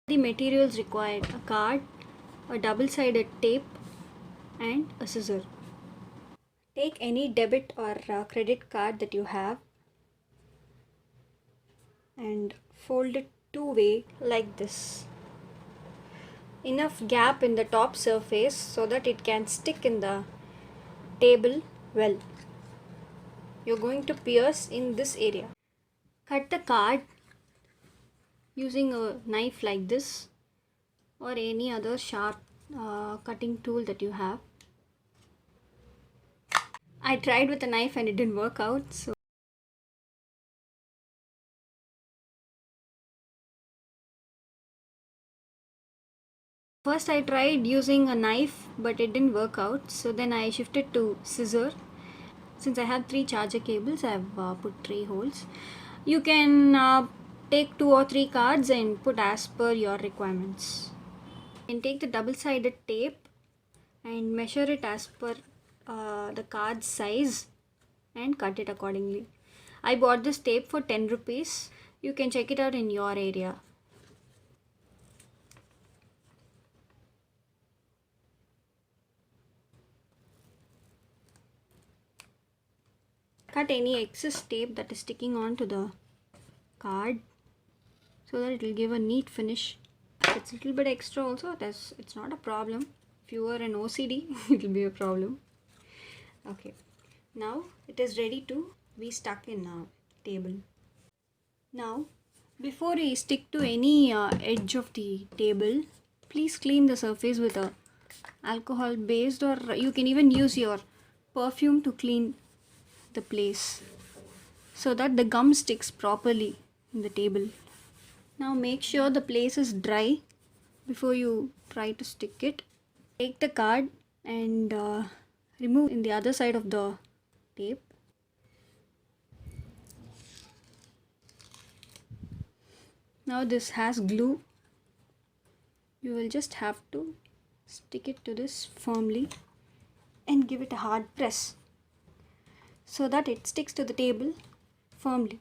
The materials required: a card, a double-sided tape, and a scissor. Take any debit or credit card that you have and fold it two-way like this. Enough gap in the top surface so that it can stick in the table well. You're going to pierce in this area. Cut the card using a knife like this or any other sharp cutting tool that you have. I tried with a knife and it didn't work out, so first I tried using a knife but it didn't work out, so then I shifted to scissor. Since I have 3 charger cables, I have put 3 holes. You can take 2 or 3 cards and put as per your requirements. You can take the double-sided tape and measure it as per the card's size and cut it accordingly. I bought this tape for 10 rupees. You can check it out in your area. Cut any excess tape that is sticking onto the card so that it will give a neat finish. It's a little bit extra also, it's not a problem. If you are an OCD, it will be a problem. Okay, now it is ready to be stuck in a table. Now, before we stick to any edge of the table, please clean the surface with a alcohol based, or you can even use your perfume to clean the place so that the gum sticks properly in the table. Now make sure the place is dry before you try to stick it. Take the card and remove in the other side of the tape. Now this has glue. You will just have to stick it to this firmly and give it a hard press so that it sticks to the table firmly.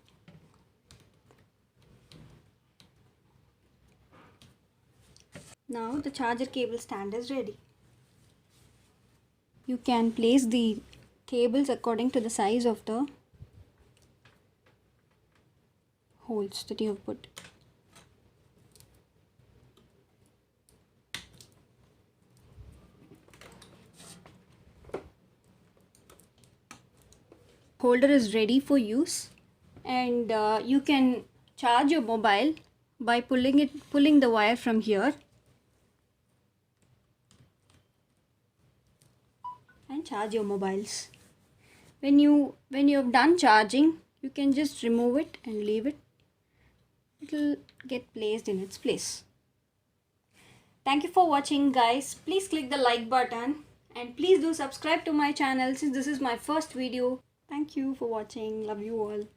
Now the charger cable stand is ready. You can place the cables according to the size of the holes that you have put. Holder is ready for use, and you can charge your mobile by pulling the wire from here and charge your mobiles. When you have done charging, you can just remove it and leave it. It will get placed in its place. Thank you for watching, guys. Please click the like button and please do subscribe to my channel since this is my first video. Thank you for watching. Love you all.